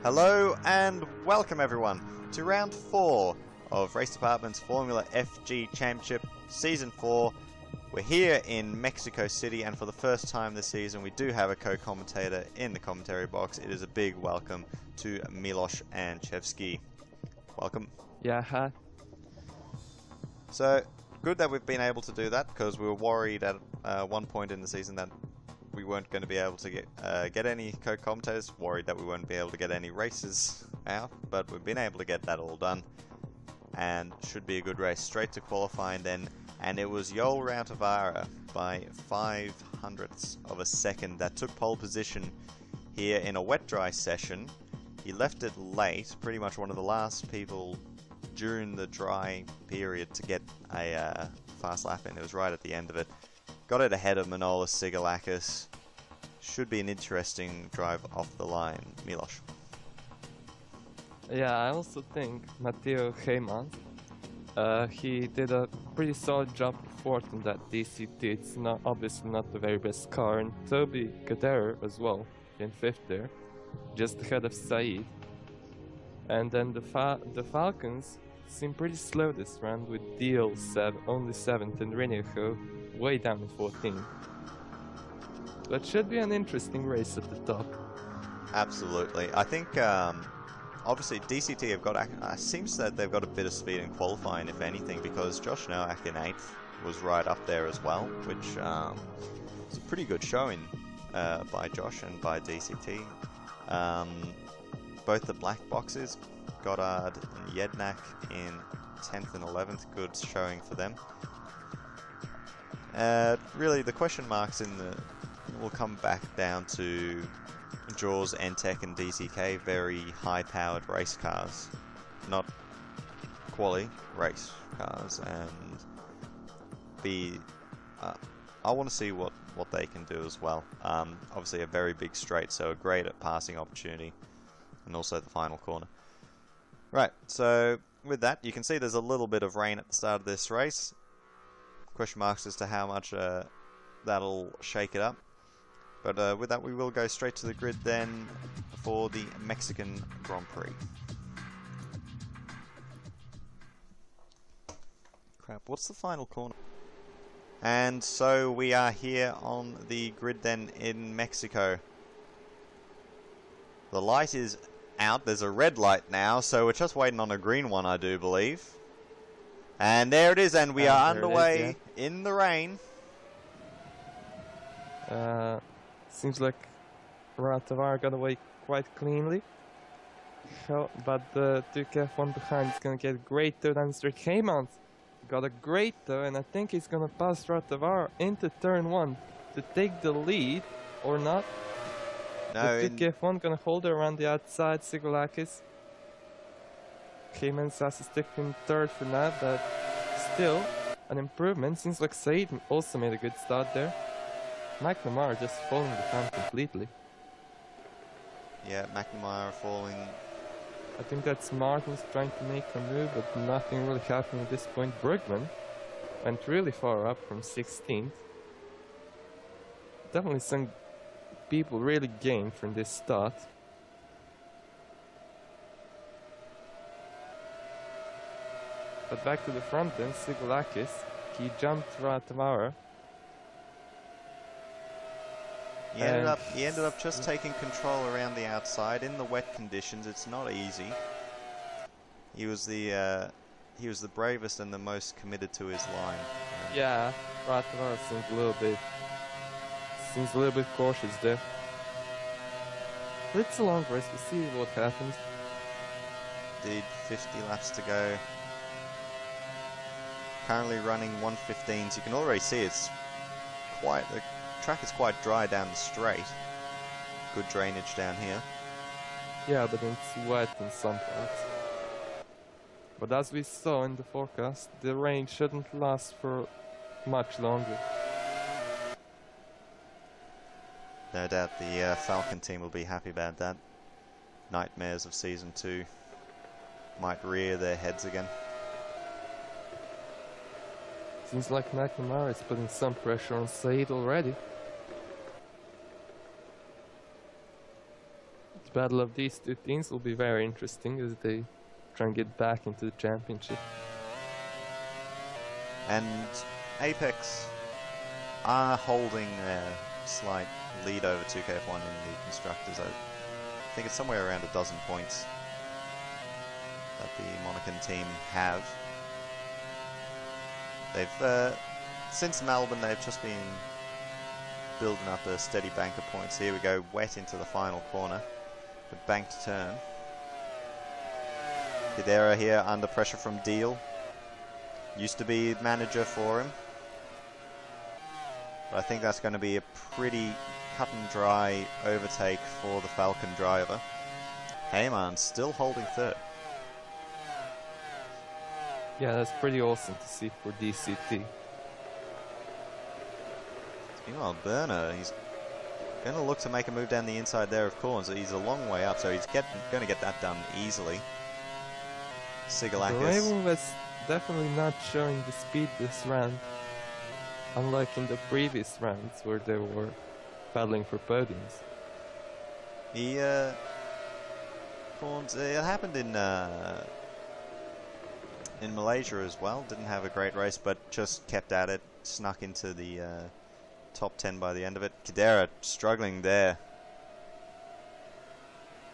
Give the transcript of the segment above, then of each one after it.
Hello and welcome everyone to round 4 of Race Department's Formula FG Championship Season 4. We're here in Mexico City, and for the first time this season we do have a co-commentator in the commentary box. It is a big welcome to Milos and Chevsky. Welcome. Yeah, hi. So, good that we've been able to do that, because we were worried at one point in the season that we weren't going to be able to get any co-commentators, worried that we wouldn't be able to get any races out, but we've been able to get that all done, and should be a good race. Straight to qualifying then, and it was Joel Rautovara by 0.05 of a second that took pole position here in a wet-dry session. He left it late, pretty much one of the last people during the dry period to get a fast lap in. It was right at the end of it. Got it ahead of Manolis Sigalakis. Should be an interesting drive off the line. Milos. Yeah, I also think Matteo Heyman, he did a pretty solid job fourth in that DCT. It's not obviously not the very best car, and Toby Kaderer as well in fifth there, just ahead of Said. And then the Falcons seem pretty slow this round, with Deal only 7th and Renejo way down in 14th. That should be an interesting race at the top. Absolutely. I think obviously DCT have got seems that they've got a bit of speed in qualifying, if anything, because Josh Nowak in 8th was right up there as well, which is a pretty good showing by Josh and by DCT. Both the black boxes, Goddard and Jednak in 10th and 11th, good showing for them. Really, the question marks will come back down to Jaws, NTEC and DCK, very high-powered race cars, not quali race cars, and I want to see what they can do as well. Obviously a very big straight, so great at passing opportunity, and also the final corner. Right, so with that, you can see there's a little bit of rain at the start of this race. Question marks as to how much that'll shake it up. But with that, we will go straight to the grid then for the Mexican Grand Prix. Crap, what's the final corner? And so we are here on the grid then in Mexico. The light is out, there's a red light now, so we're just waiting on a green one, I do believe. And there it is, and we are underway in the rain. Seems like Rautovara got away quite cleanly. But the Duke F1 behind is going to get great though down the straight. Heyman got a great though, and I think he's going to pass Rautovara into turn 1 to take the lead, or not. No, the Duke F1 going to hold her around the outside, Sigalakis. Heyman has to stick in third for now, but still an improvement. Seems like Said also made a good start there. McNamara just falling behind completely. Yeah, McNamara falling. I think that's Martin's trying to make a move, but nothing really happening at this point. Bergman went really far up from 16th. Definitely some people really gained from this start. But back to the front then, Sigalakis, he jumped Rautovara. He ended up just taking control around the outside in the wet conditions. It's not easy. He was the bravest and the most committed to his line. Yeah, Rautovara seems a little bit cautious there. But it's a long race. We'll see what happens. Indeed, 50 laps to go. Currently running 1:15s. You can already see the track is quite dry down the straight. Good drainage down here. Yeah, but it's wet in some parts. But as we saw in the forecast, the rain shouldn't last for much longer. No doubt the Falcon team will be happy about that. Nightmares of Season 2 might rear their heads again. Seems like McNamara is putting some pressure on Said already. battle of these two teams will be very interesting as they try and get back into the championship. And Apex are holding their slight lead over 2KF1 in the constructors. I think it's somewhere around a dozen points that the Monacan team have. They've, since Melbourne, they've just been building up a steady bank of points. Here we go, wet into the final corner. The banked turn. Hidera here under pressure from Deal. Used to be manager for him. But I think that's going to be a pretty cut and dry overtake for the Falcon driver. Heyman still holding third. Yeah, that's pretty awesome to see for DCT. Meanwhile, Burner, he's going to look to make a move down the inside there of course. He's a long way up, so he's going to get that done easily. Sigalakis. Raven was definitely not showing the speed this round, unlike in the previous rounds where they were battling for podiums. He, Corns, it happened in Malaysia as well. Didn't have a great race, but just kept at it. Snuck into the top 10 by the end of it. Kadera struggling there,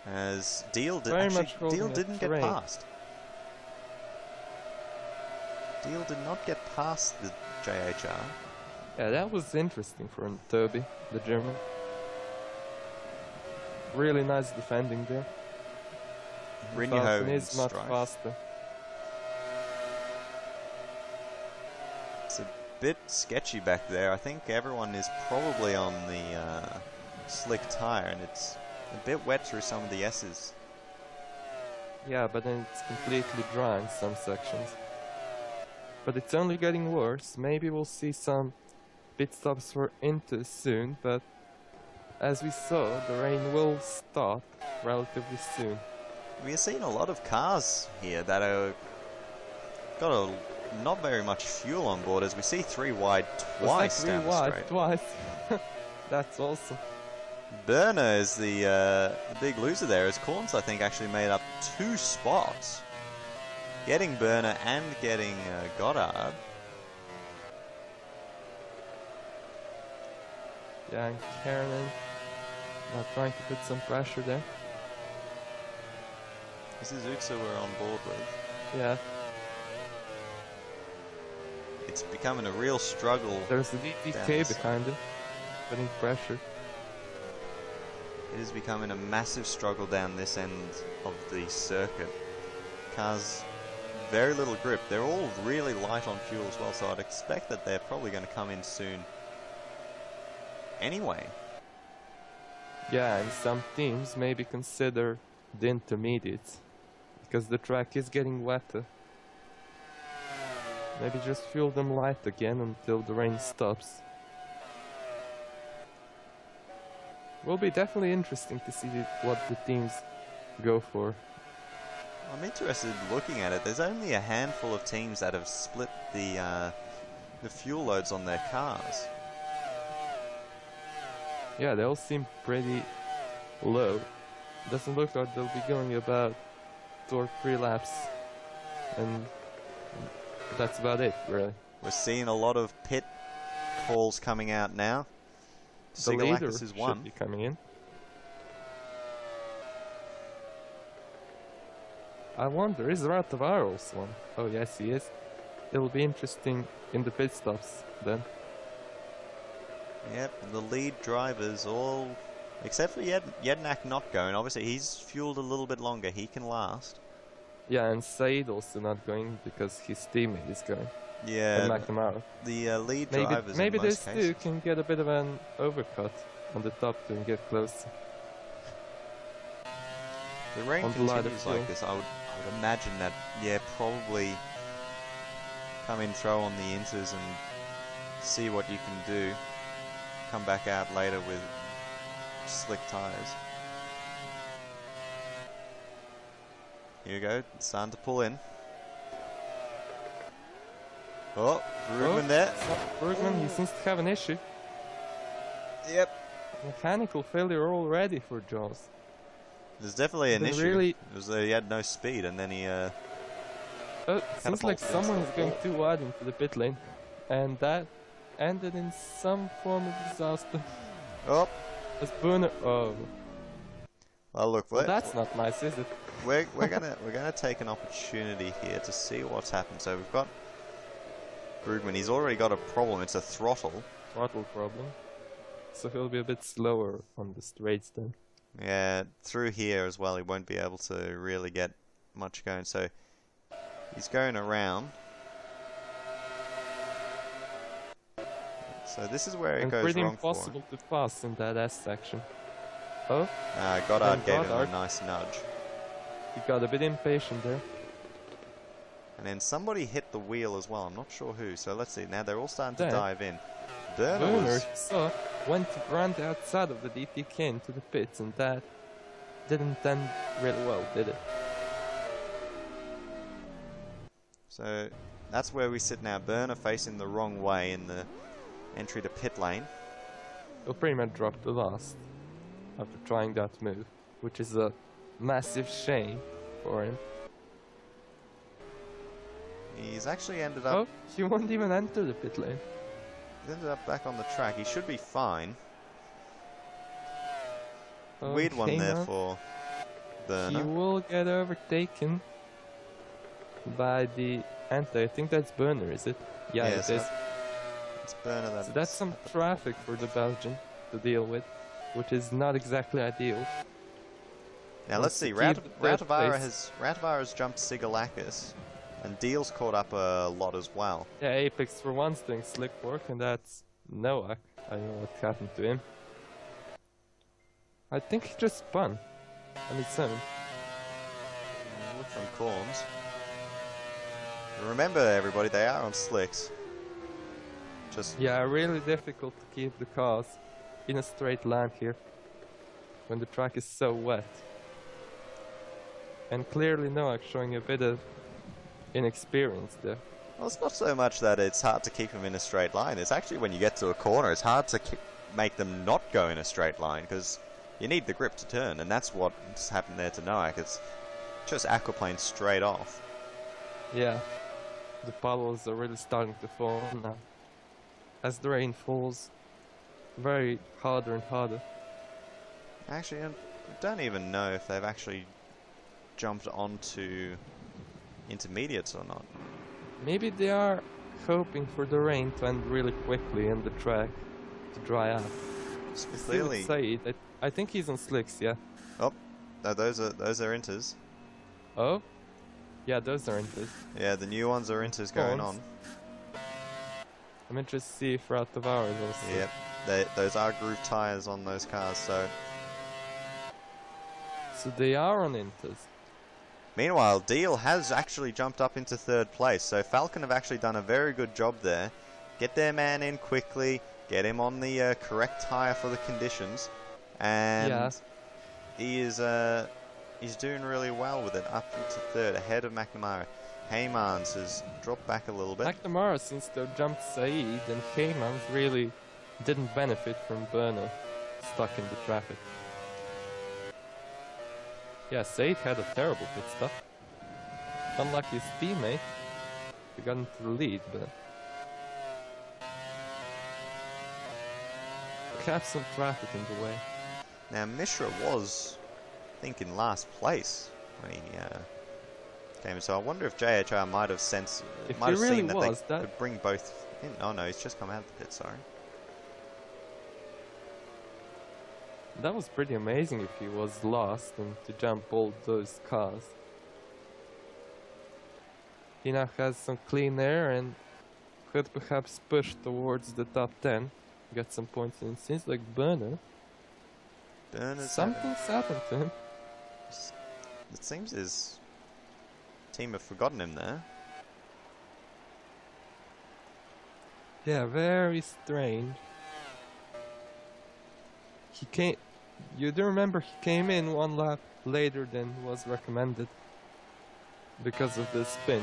as Deal didn't get past. Deal did not get past the JHR. Yeah, that was interesting for Toby, the German. Really nice defending there. Rinho is not faster. It's a bit sketchy back there. I think everyone is probably on the slick tire, and it's a bit wet through some of the S's. Yeah, but then it's completely dry in some sections. But it's only getting worse. Maybe we'll see some pit stops for Inter soon, but as we saw, the rain will stop relatively soon. We're seeing a lot of cars here that are got not very much fuel on board, as we see 3 wide twice down the straight. Twice. That's awesome. Burner is the big loser there, as Corns I think actually made up 2 spots. Getting Burner and getting Goddard. Yeah, and Karen trying to put some pressure there. This is Utsa we're on board with. Yeah. It's becoming a real struggle. There's the DK behind it, putting pressure. It is becoming a massive struggle down this end of the circuit. Cars, very little grip. They're all really light on fuel as well, so I'd expect that they're probably going to come in soon anyway. Yeah, and some teams maybe consider the intermediates, because the track is getting wetter. Maybe just fuel them light again until the rain stops. Will be definitely interesting to see what the teams go for. I'm interested in looking at it. There's only a handful of teams that have split the fuel loads on their cars. Yeah, they all seem pretty low. Doesn't look like they'll be going about 2 or 3 laps, and that's about it, really. We're seeing a lot of pit calls coming out now. The leader is should be coming in. I wonder, is Ratavaros one? Oh yes, he is. It'll be interesting in the pit stops then. Yep, the lead drivers all, except for Jednak not going. Obviously, he's fueled a little bit longer. He can last. Yeah, and Said also not going because his teammate is going. Yeah, and McNamara. The lead drivers. Maybe in most these cases two can get a bit of an overcut on the top two and get close. The rain continues like this. I would imagine that, yeah, probably come in, throw on the inters and see what you can do. Come back out later with slick tires. Here we go, it's starting to pull in. Oh, Brugman there. Brugman, he seems to have an issue. Yep. Mechanical failure already for Jaws. There's definitely an Then issue. really- It was that he had no speed, and then he Oh, seems like catapulted someone is himself going forward. too wide into the pit lane. And that ended in some form of disaster. Oh, As Bruno. Oh. well, look, Well, that's not nice, is it? we're gonna take an opportunity here to see what's happened. So we've got Brugman. He's already got a problem. It's a throttle. Throttle problem. So he'll be a bit slower on the straights then. Yeah, through here as well. He won't be able to really get much going. So he's going around. So this is where it And goes pretty wrong for him. impossible to pass in that S section. Oh, Goddard And gave him a Goddard. nice nudge. he got a bit impatient there. And then somebody hit the wheel as well. I'm not sure who. So let's see. Now they're all starting to There. dive in. Derner Werner, was... you saw, went round outside of the DTK into the pits, and that didn't end really well, did it? So that's where we sit now. Burner facing the wrong way in the entry to pit lane. He'll pretty much drop the last after trying that move, which is a massive shame for him. He's actually ended up... Oh, he won't even enter the pit lane. He's ended up back on the track. He should be fine. Weird one Okay, there now. for He Burner. will get overtaken by the anti. I think that's Burner, is it? Yeah, Yes, it is. It's Burner that... So that's some traffic for the Belgian to deal with, which is not exactly ideal. Now let's see. Let's keep the third Ratovara has jumped Sigalakis, and Deal's caught up a lot as well. Yeah, Apex for once doing slick work, and that's Noak. I don't know what happened to him. I think he just spun on his own. Look from Corms. Remember, everybody, they are on slicks. Just Yeah, really difficult to keep the cars in a straight line here when the track is so wet. And clearly Noak showing a bit of inexperience there. well, it's not so much that it's hard to keep them in a straight line. It's actually when you get to a corner, it's hard to make them not go in a straight line because you need the grip to turn, and that's what's happened there to Noak. It's just aquaplane straight off. Yeah, the puddles are really starting to fall now. As the rain falls, very harder and harder. Actually, I don't even know if they've actually jumped onto intermediates or not. Maybe they are hoping for the rain to end really quickly and the track to dry out. Clearly, Said, I think he's on slicks, yeah. oh, no, those are inters. Oh? Yeah, those are inters. Yeah, the new ones are inters going Corns. on. I'm interested to see if Ratovara is also. Yep, those are groove tires on those cars. So they are on inters. meanwhile, Deal has actually jumped up into third place. So Falcon have actually done a very good job there. Get their man in quickly. Get him on the correct tire for the conditions, and Yeah. he's doing really well with it, up into third, ahead of McNamara. Heymans has dropped back a little bit. McNamara seems to have jumped Saeed, and Cayman really didn't benefit from Burner stuck in the traffic. Yeah, Saeed had a terrible pit stop. Unlike his teammate, he got into the lead, but kept some traffic in the way. Now Mishra was, I think, in last place when he came in. So I wonder if JHR might have sensed, If might he have really seen that they was, that- could bring both in. Oh no, he's just come out of the pit. Sorry. That was pretty amazing if he was lost and to jump all those cars. He now has some clean air and could perhaps push towards the top 10, get some points, and it seems like Burner, Burner's something's happened to him. It seems his team have forgotten him there. Yeah, very strange. He came. You do remember he came in one lap later than was recommended because of the spin.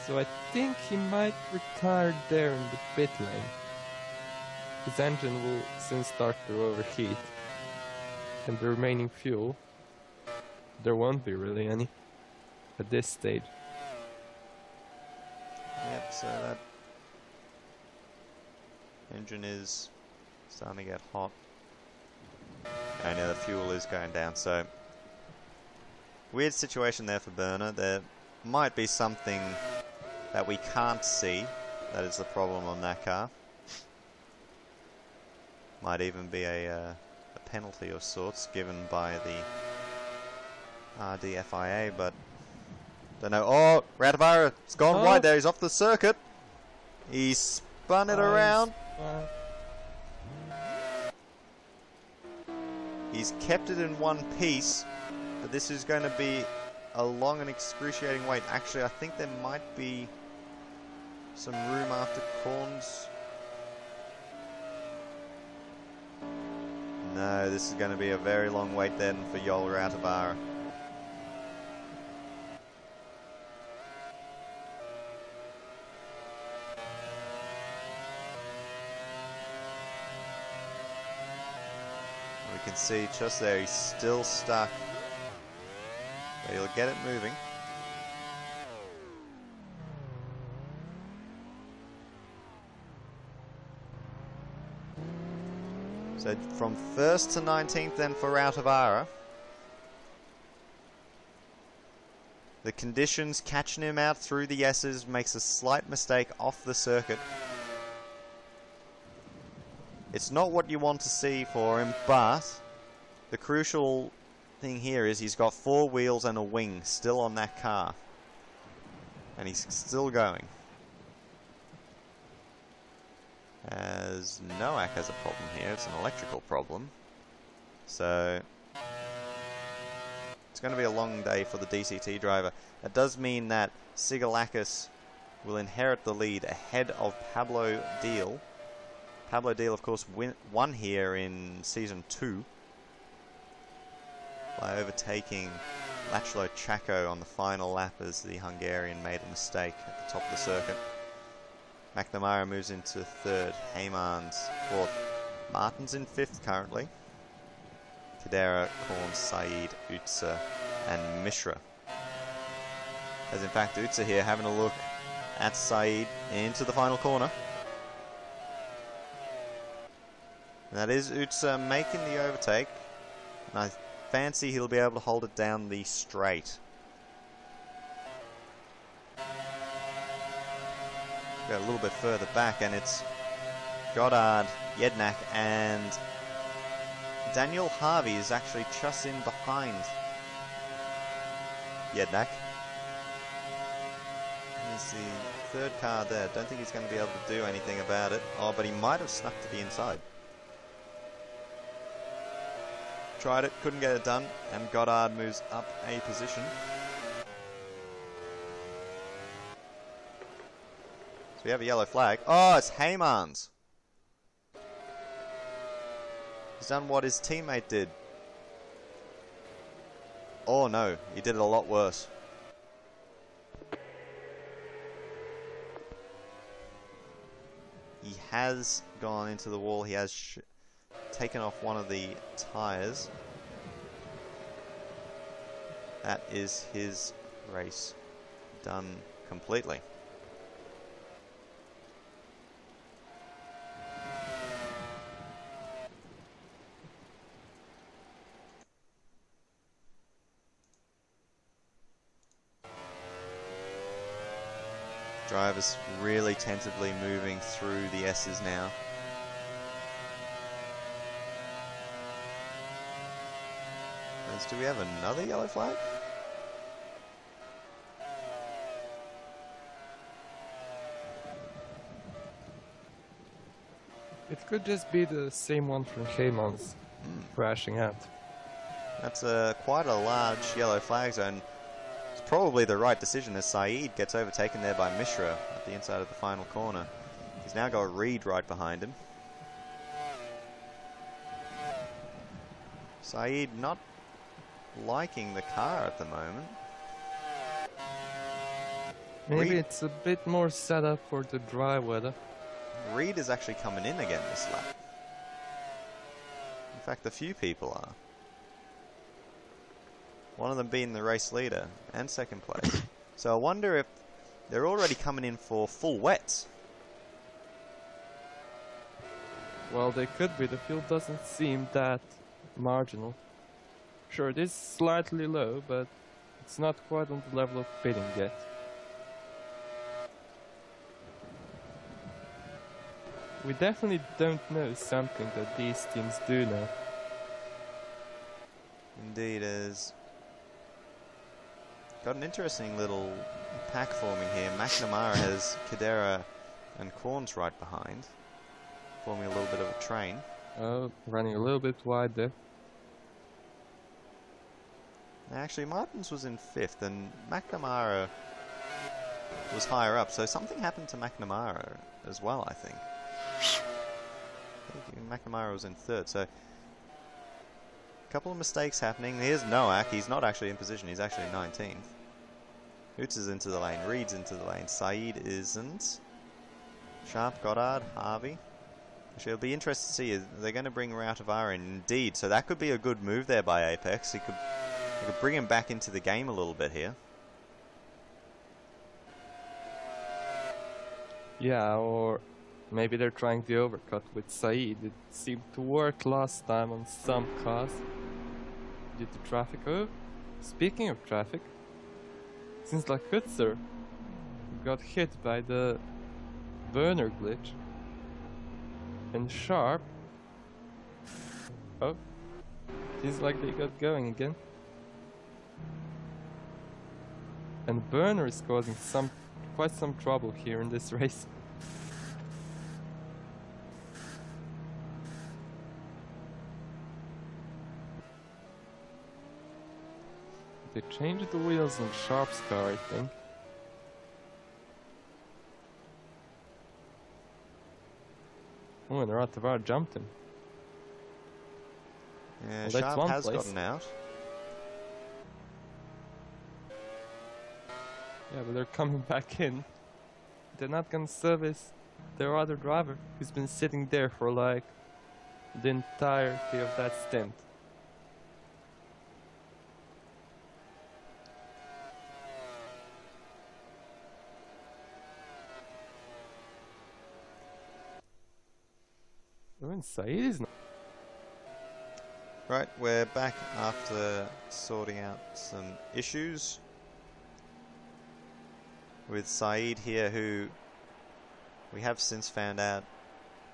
So I think he might retire there in the pit lane. his engine will soon start to overheat. And the remaining fuel, there won't be really any at this stage. Yep, so that engine is starting to get hot. And the fuel is going down, so weird situation there for Burner. There might be something that we can't see that is the problem on that car. Might even be a penalty of sorts given by the RDFIA, but don't know. Oh, Rautavaara, it's gone wide there. He's off the circuit. He spun it around. He's kept it in one piece, but this is going to be a long and excruciating wait. Actually, I think there might be some room after corns. No, this is going to be a very long wait then for Joel Rautavaara. We can see just there, he's still stuck. But he'll get it moving. So from 1st to 19th then for Rautavaara. The conditions catching him out through the S's, makes a slight mistake off the circuit. It's not what you want to see for him, but the crucial thing here is he's got 4 wheels and a wing still on that car. And he's still going. As Noack has a problem here, it's an electrical problem. So it's going to be a long day for the DCT driver. That does mean that Sigalakis will inherit the lead ahead of Pablo Deal. Pablo Deal, of course, won here in Season 2 by overtaking Lachlo Chaco on the final lap as the Hungarian made a mistake at the top of the circuit. McNamara moves into 3rd, Heymans 4th, Martin's in 5th currently. Kadera, Korn, Saeed, Utsa and Mishra. As in fact Utsa here having a look at Saeed into the final corner. And that is Utsa making the overtake. And I fancy he'll be able to hold it down the straight. Go a little bit further back and it's Goddard, Jednak and Daniel Harvey is actually just in behind Jednak. He's the 3rd car there. Don't think he's going to be able to do anything about it. Oh, but he might have snuck to the inside. Tried it, couldn't get it done, and Goddard moves up a position. So we have a yellow flag. Oh, it's Heymans. He's done what his teammate did. Oh no, he did it a lot worse. He has gone into the wall. He has taken off one of the tyres. That is his race done completely. Drivers really tentatively moving through the S's now. Do we have another yellow flag? It could just be the same one from Heymans crashing out. That's quite a large yellow flag zone. It's probably the right decision as Saeed gets overtaken there by Mishra at the inside of the final corner. He's now got Reed right behind him. Saeed not liking the car at the moment. Maybe it's a bit more set up for the dry weather. Reed is actually coming in again this lap. In fact, a few people are. One of them being the race leader and second place. So I wonder if they're already coming in for full wets. Well, they could be. The field doesn't seem that marginal. Sure, it is slightly low, but it's not quite on the level of pitting yet. We definitely don't know something that these teams do know. Indeed, is. Got an interesting little pack forming here. McNamara has Cadera and Corns right behind, forming a little bit of a train. Oh, running a little bit wide there. Actually, Martins was in 5th, and McNamara was higher up, so something happened to McNamara as well, I think. McNamara was in 3rd, so a couple of mistakes happening. Here's Noack, he's not actually in position, he's actually 19th. Hoots is into the lane, Reed's into the lane, Saeed isn't. Sharp, Goddard, Harvey. Actually, it'll be interesting to see, is they're going to bring Rautavara in, indeed, so that could be a good move there by Apex. He could bring him back into the game a little bit here. Yeah, or maybe they're trying the overcut with Saeed. It seemed to work last time on some cars due to traffic. Oh, speaking of traffic, seems like Hutzer got hit by the burner glitch. And Sharp, oh, seems like they got going again. And Burner is causing quite some trouble here in this race. They changed the wheels on Sharp's car, I think. Oh, and Rautavara jumped him. Yeah, well, Sharp has gotten out. Yeah, but they're coming back in. They're not gonna service their other driver, who's been sitting there for like the entirety of that stint. Oh, and Saeed is not. Right, we're back after sorting out some issues with Saeed here, who we have since found out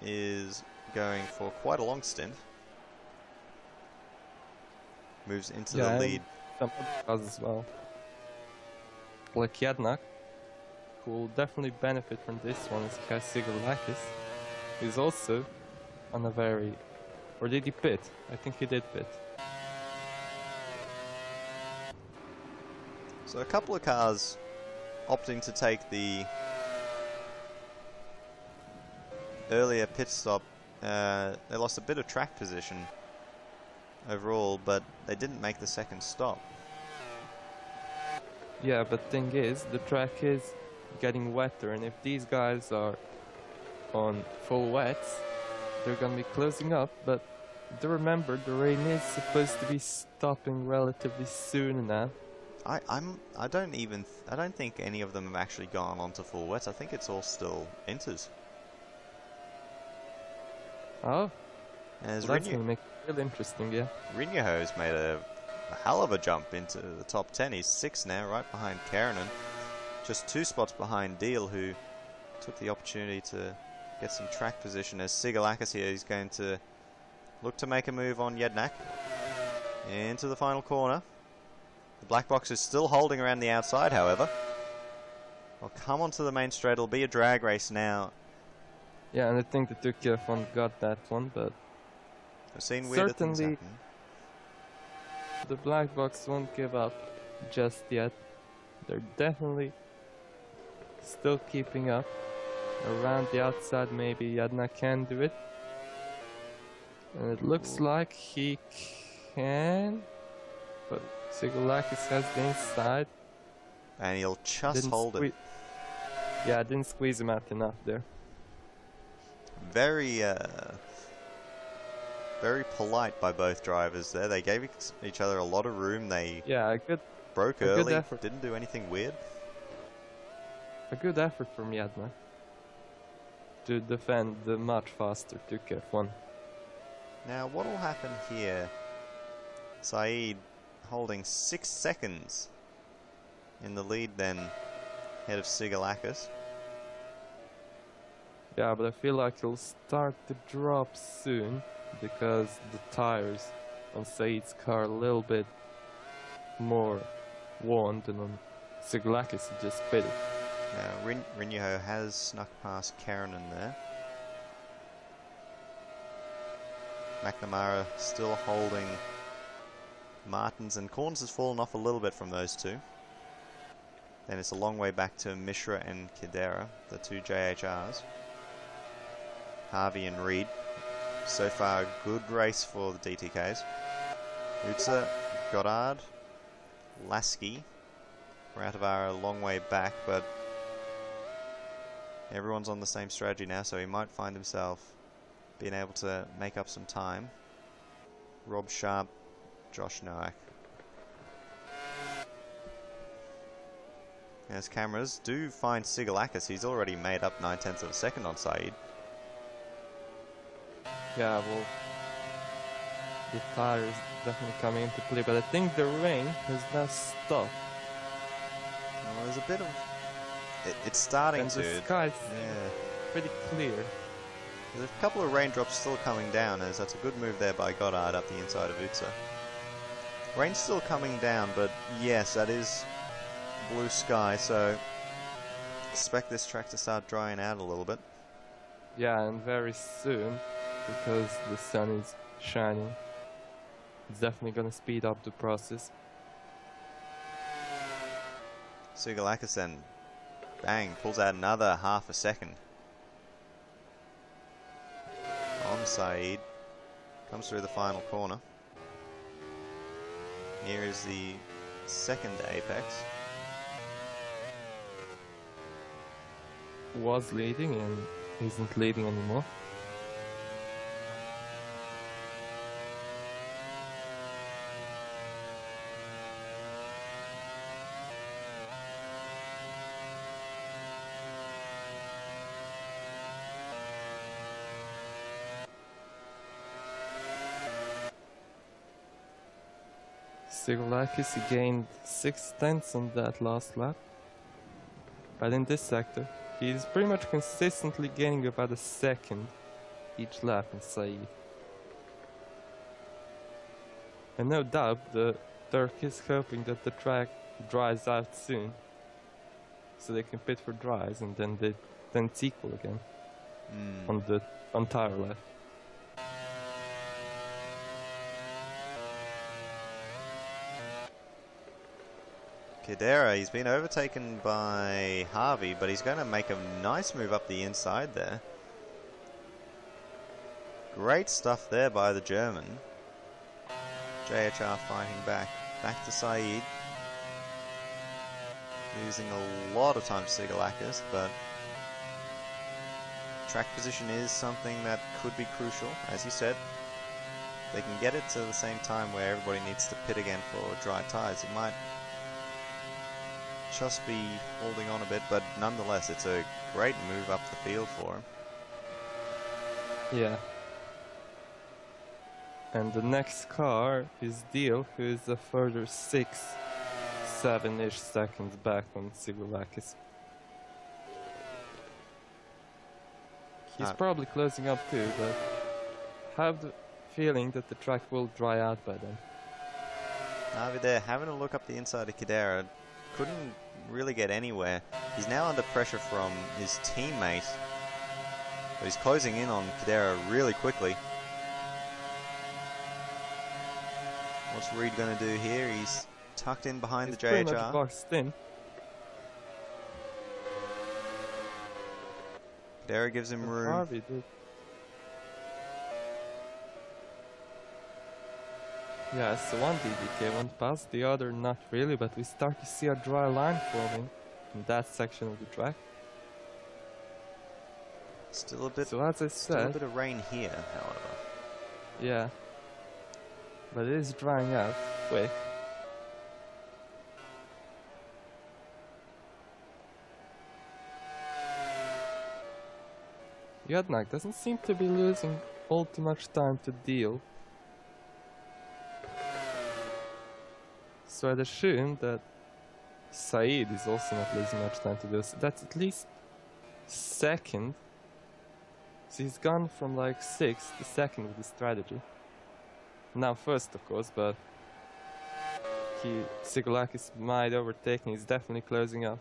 is going for quite a long stint. Moves into the lead. Some other cars as well. Like Yadnak, who will definitely benefit from this one as he has Sigurlakis, who's also on a very... Or did he pit? I think he did pit. So a couple of cars opting to take the earlier pit stop. They lost a bit of track position overall, but they didn't make the second stop. Yeah, but thing is, the track is getting wetter, and if these guys are on full wets, they're gonna be closing up. But do remember, the rain is supposed to be stopping relatively soon now. I don't think any of them have actually gone onto full wets. I think it's all still inters. Oh, As well, that's gonna make it really interesting, yeah. Rinyaho's made a hell of a jump into the top 10. He's 6th now, right behind Karanen. Just 2 spots behind Deal, who took the opportunity to get some track position. As Sigurlakis here, he's going to look to make a move on Yednak. Into the final corner. The black box is still holding around the outside, however. Well, come onto the main straight. It'll be a drag race now. Yeah, and I think the Turkiev one got that one, but I've seen weirder things certainly happen. the black box won't give up just yet. They're definitely still keeping up. Around the outside, maybe Yadna can do it. And it looks like he can, but Sigurlakis has the inside. And he'll just hold it. Yeah, didn't squeeze him out enough there. very very polite by both drivers there. They gave each other a lot of room. They broke early, didn't do anything weird. A good effort from Yadna to defend much faster to F1. Now, what will happen here? Saeed holding 6 seconds in the lead then, ahead of Sigalakis. Yeah, but I feel like he'll start to drop soon because the tires on Saeed's car are a little bit more worn than on Sigalakis, who just pitted. Now, Rinyo has snuck past Karanen there. McNamara still holding Martins, and Corns has fallen off a little bit from those two. Then it's a long way back to Mishra and Kidera, the two JHRs. Harvey and Reed. So far, a good race for the DTKs. Utsa, Goddard, Lasky. Ratovar a long way back, but everyone's on the same strategy now, so he might find himself being able to make up some time. Rob Sharp, Josh Nowak. As cameras do find Sigalakis, he's already made up 9/10 of a second on Saeed. Yeah, well, the tires definitely coming into play, but I think the rain has now stopped. Well, there's a bit of... It's starting and to... the sky's pretty clear. There's a couple of raindrops still coming down, as that's a good move there by Goddard up the inside of Utsa. Rain's still coming down, but yes, that is blue sky, so expect this track to start drying out a little bit. Yeah, and very soon, because the sun is shining, it's definitely going to speed up the process. Sigalakis then, bang, pulls out another half a second. On Saeed, comes through the final corner. Here is the second apex. Was leading and isn't leading anymore. Sigalakis, he gained 6/10 on that last lap. But in this sector, he's pretty much consistently gaining about a second each lap in Saeed. And no doubt the Turk is hoping that the track dries out soon, so they can pit for dries and then it's equal again on the tire life. Kidera, he's been overtaken by Harvey, but he's going to make a nice move up the inside there. Great stuff there by the German. JHR fighting back. Back to Saeed. Losing a lot of time to Sigalakis, but track position is something that could be crucial. As you said, they can get it to the same time where everybody needs to pit again for dry tires. It might just be holding on a bit, but nonetheless, it's a great move up the field for him. Yeah. And the next car is Deal, who is a further 7-ish seconds back on Sigalakis. He's probably closing up too, but I have the feeling that the track will dry out by then. Harvey there, having a look up the inside of Kidera. Couldn't really get anywhere. He's now under pressure from his teammate. But he's closing in on Kidera really quickly. What's Reed going to do here? He's tucked in behind the JHR. Pretty much boxed in. Kidera gives him room. Harvey did. Yeah, so one DDK went past, the other not really, but we start to see a dry line forming in that section of the track. Still a bit. So as I Still a said, bit of rain here, however. yeah, but it is drying out quick. Yadnak doesn't seem to be losing all too much time to deal. So I'd assume that Saeed is also not losing much time to do. So that's at least second. So he's gone from like 6th to 2nd with the strategy. Now first, of course, but Sigolakis might overtake and he's definitely closing up.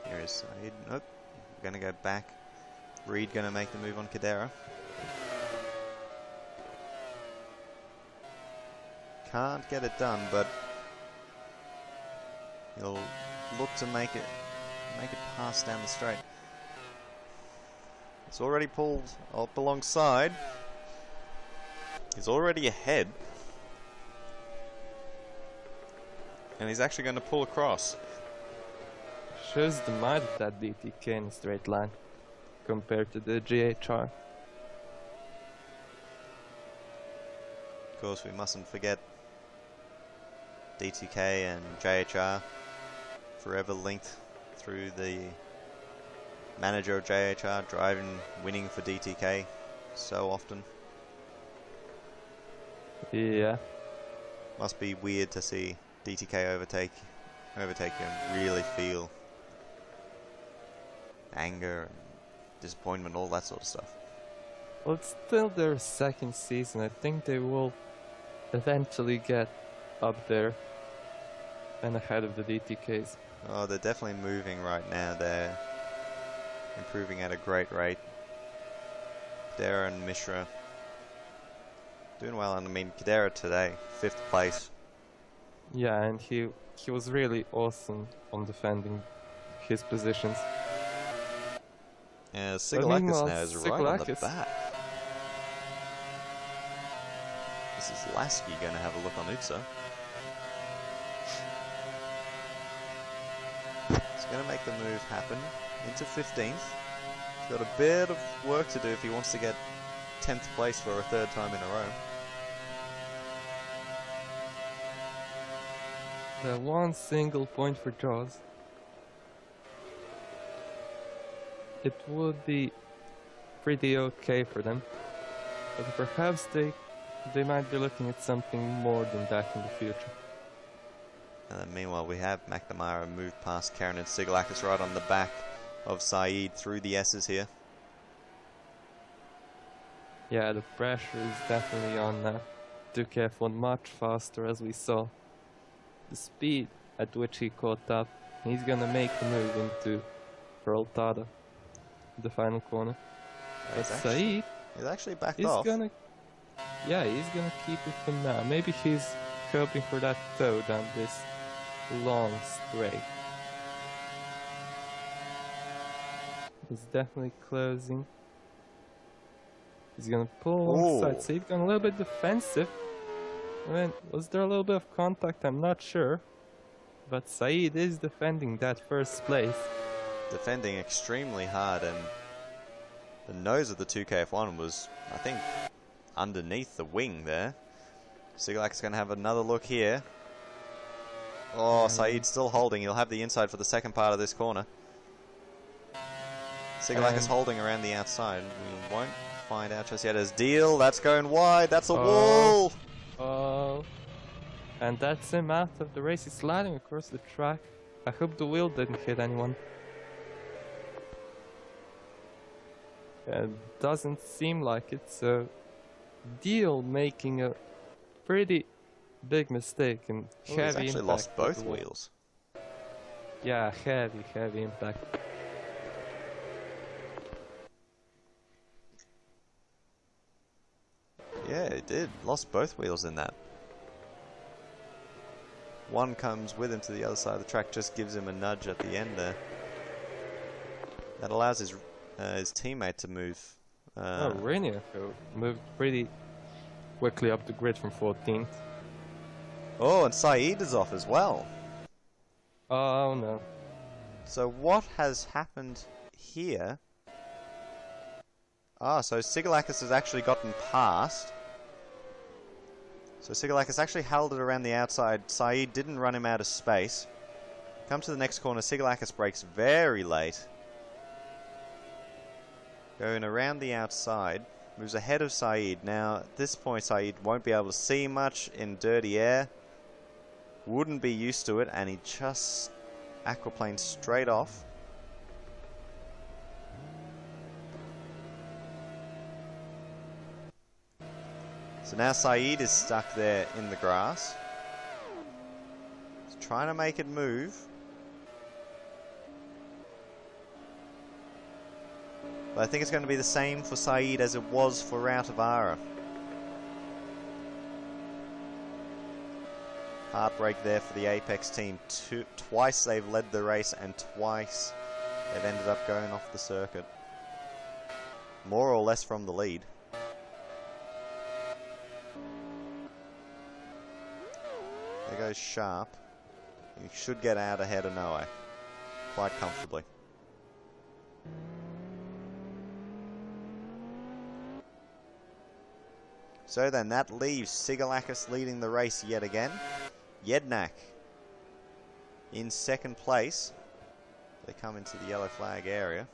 Here is Saeed. Nope. Gonna go back. Reed gonna make the move on Cadera. Can't get it done, but he'll look to make it pass down the straight. It's already pulled up alongside. He's already ahead. And he's actually going to pull across. Shows the might of that DTK in a straight line compared to the GHR. Of course, we mustn't forget DTK and JHR forever linked through the manager of JHR driving, winning for DTK so often. Yeah. Must be weird to see DTK overtake and really feel anger and disappointment, all that sort of stuff. Well, it's still their second season. I think they will eventually get up there and ahead of the DTKs. Oh, they're definitely moving right now. They're improving at a great rate. Kadera and Mishra doing well, and I mean Kadera today, 5th place. Yeah, and he was really awesome on defending his positions. Yeah, Sigolakis now is right on the Sigolakis. back. This is Lasky going to have a look on Utsa. He's going to make the move happen into 15th. He's got a bit of work to do if he wants to get 10th place for a 3rd time in a row. One single point for Jaws. It would be pretty okay for them, but perhaps they might be looking at something more than that in the future. And then meanwhile we have McNamara move past Karen and Sigolakis right on the back of Saeed through the S's here. Yeah, the pressure is definitely on now. 2KF1 much faster, as we saw. The speed at which he caught up, he's gonna make the move into Peraltada, the final corner. But Saeed, he's actually backed he's off. gonna keep it for now. Maybe he's hoping for that toe down this long straight. He's definitely closing. He's gonna pull alongside Saeed, gone a little bit defensive. I mean, was there a little bit of contact? I'm not sure. But Saeed is defending that 1st place. Defending extremely hard, and the nose of the 2KF1 was, I think, underneath the wing there. Sigolakis is going to have another look here. Oh, Saeed's still holding. He'll have the inside for the 2nd part of this corner. Sigolakis holding around the outside. We won't find out just yet as Deal. That's going wide. That's a wall. Oh. And that's him out of the race. He's sliding across the track. I hope the wheel didn't hit anyone. It doesn't seem like it, so Deal making a pretty big mistake and heavy impact. He's actually lost both wheels. Yeah, heavy impact. Yeah, he did. Lost both wheels in that. One comes with him to the other side of the track, just gives him a nudge at the end there. That allows his teammate to move. Rainier, who moved pretty quickly up the grid from 14th. Oh, and Saeed is off as well. Oh no. So what has happened here? Ah, so Sigalakis has actually gotten past. So Sigalakis actually held it around the outside. Saeed didn't run him out of space. Come to the next corner. Sigalakis brakes very late. Going around the outside. Moves ahead of Saeed. Now, at this point, Saeed won't be able to see much in dirty air. Wouldn't be used to it, and he just aquaplaned straight off. So now Saeed is stuck there in the grass. He's trying to make it move. But I think it's going to be the same for Saeed as it was for Routavara. Heartbreak there for the Apex team. Twice they've led the race and twice they've ended up going off the circuit. More or less from the lead. There goes Sharp. He should get out ahead of Noah quite comfortably. So then that leaves Sigalakis leading the race yet again. Jednak in second place. They come into the yellow flag area.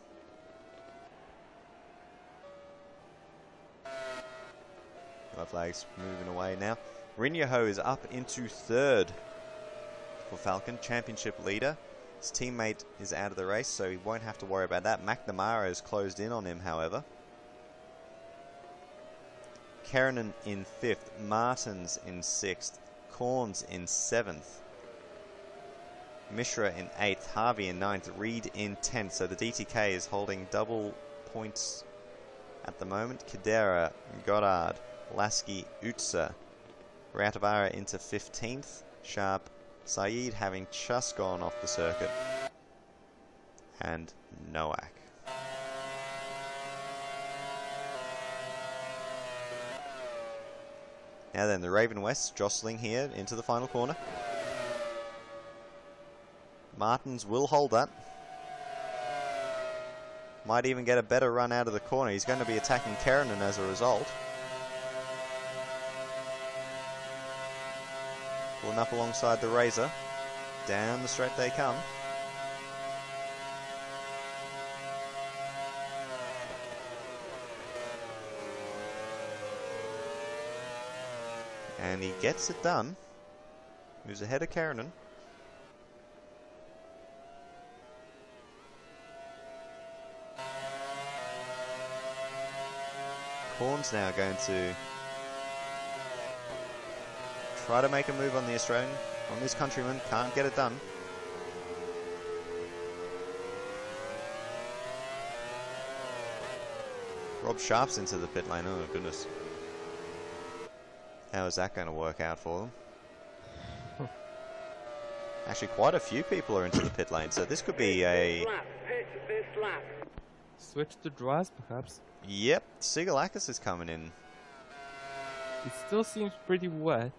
Yellow flag's moving away now. Rinyaho is up into third for Falcon, championship leader. His teammate is out of the race, so he won't have to worry about that. McNamara has closed in on him, however. Keranen in 5th, Martins in 6th, Corns in 7th, Mishra in 8th, Harvey in 9th, Reed in 10th. So the DTK is holding double points at the moment. Kadera, Goddard, Lasky, Utsa, Routavara into 15th, Sharp, Saeed having just gone off the circuit, and Nowak. Now then, the Raven West jostling here into the final corner. Martins will hold that. Might even get a better run out of the corner. He's going to be attacking Keranen as a result. Pulling up alongside the Razor. Down the straight they come. And he gets it done. Moves ahead of Keranen. Corn's now going to try to make a move on the Australian, on this countryman. Can't get it done. Rob Sharp's into the pit lane. Oh goodness. How is that going to work out for them? Actually, quite a few people are into the pit lane, so this could be a... Switch to dries, perhaps? Yep, Sigalakis is coming in. It still seems pretty wet.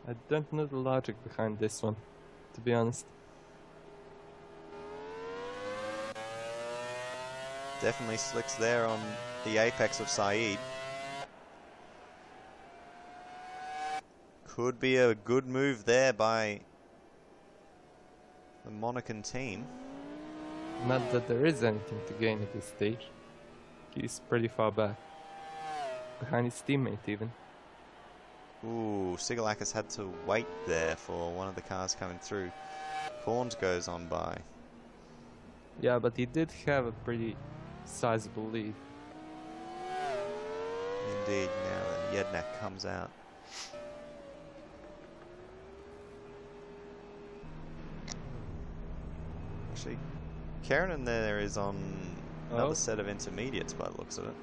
I don't know the logic behind this one, to be honest. Definitely slicks there on the apex of Saeed. Could be a good move there by the Monacan team. Not that there is anything to gain at this stage. He's pretty far back. Behind his teammate even. Ooh, Sigalakis had to wait there for one of the cars coming through. Corns goes on by. Yeah, but he did have a pretty sizable lead. Indeed, now that Jednak comes out. Actually, Keranen there is on another set of intermediates by the looks of it.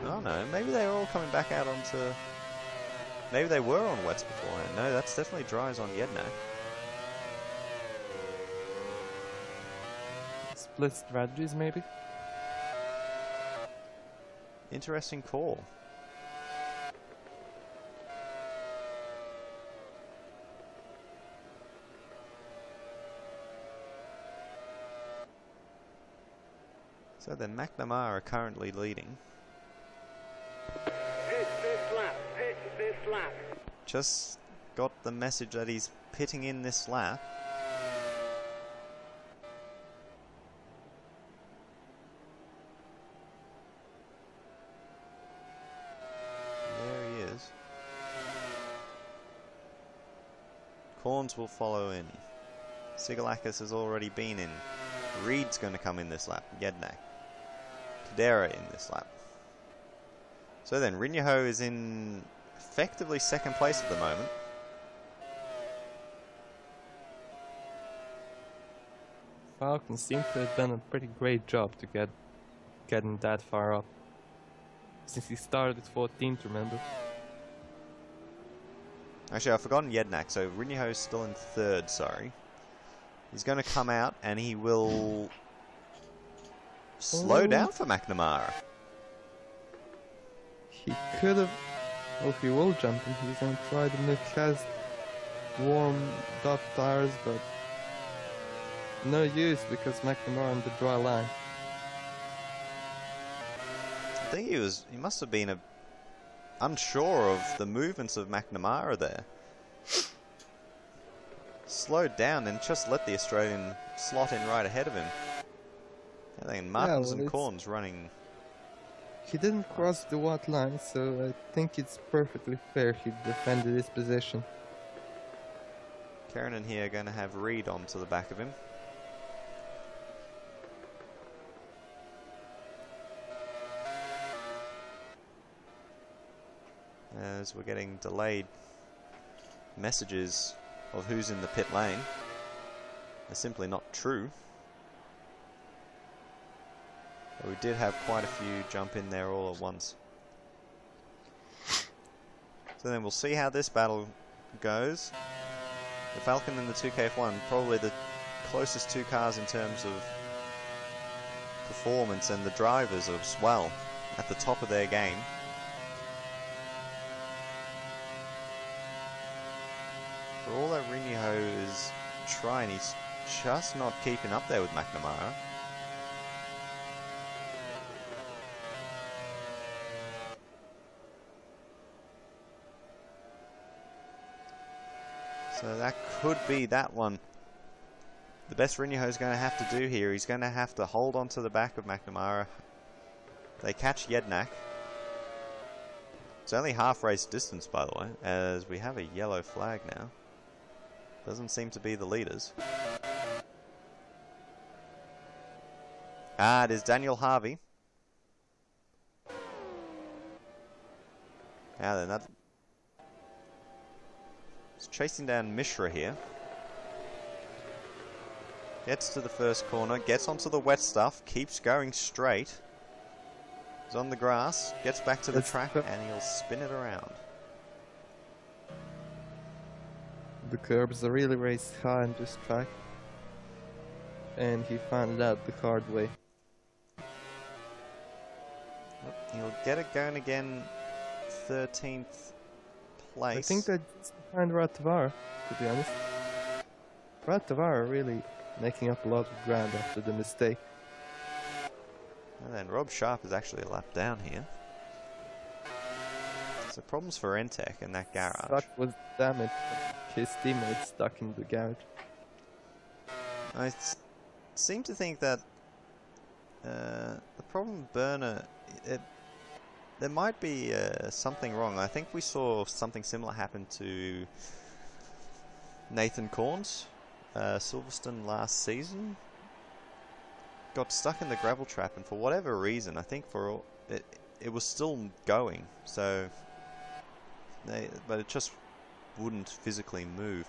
Oh no, maybe they were all coming back out onto... Maybe they were on wets beforehand. No, that's definitely dries on Jednak. Split strategies, maybe? Interesting call. So then McNamara are currently leading. Pit this lap, pit this lap. Just got the message that he's pitting in this lap. There he is. Corns will follow in. Sigalakis has already been in. Reed's going to come in this lap. Jednak. Kadera in this lap. So then, Rinyaho is in effectively second place at the moment. Falcon seems to have done a pretty great job to getting that far up. Since he started at 14th, remember? Actually, I've forgotten Jednak, so Rinyaho is still in third, sorry. He's going to come out and he will slow down for McNamara. He could have... Well, he will jump and he's going to try to make has warmed up tires, but no use because McNamara on the dry line. I think he must have been unsure of the movements of McNamara there. Slowed down and just let the Australian slot in right ahead of him. I think Martins and Corns running. He didn't cross the white line, so I think it's perfectly fair he defended his position. Karen and here are going to have Reed onto the back of him. As we're getting delayed messages of who's in the pit lane. They're simply not true. But we did have quite a few jump in there all at once. So then we'll see how this battle goes. The Falcon and the 2KF1, probably the closest two cars in terms of performance, and the drivers as well at the top of their game. For all that Rinyaho is trying, he's just not keeping up there with McNamara. So that could be that one. The best Rinyaho is going to have to do here, he's going to have to hold on to the back of McNamara. They catch Jednak. It's only half race distance, by the way, as we have a yellow flag now. Doesn't seem to be the leaders. Ah, it is Daniel Harvey. Now then, that's chasing down Mishra here. Gets to the first corner, gets onto the wet stuff, keeps going straight. He's on the grass, gets back to the track, and he'll spin it around. The curbs are really raised high on this track, and he found out the hard way. He'll get it going again, 13th place. I think that's behind Ratavara, to be honest. Ratavara really making up a lot of ground after the mistake. And then Rob Sharp is actually a lap down here. So problems for Entech in that garage. Stuck was damaged. His teammates stuck in the garage. I seem to think that the problem with Burner, there might be something wrong. I think we saw something similar happen to Nathan Corns, Silverstone last season. Got stuck in the gravel trap, and for whatever reason, I think it was still going. So, but it just wouldn't physically move.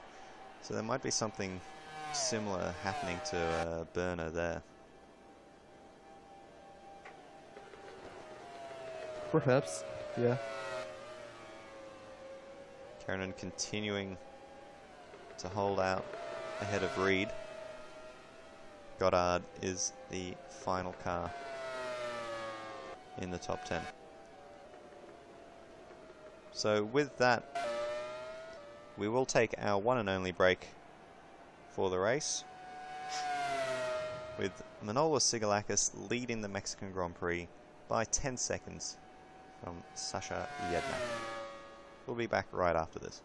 So there might be something similar happening to Burner there. Perhaps, yeah. Karen continuing to hold out ahead of Reed. Goddard is the final car in the top 10. So with that, we will take our one and only break for the race, with Manolis Sigalakis leading the Mexican Grand Prix by 10 seconds from Sasha Yednak. We'll be back right after this.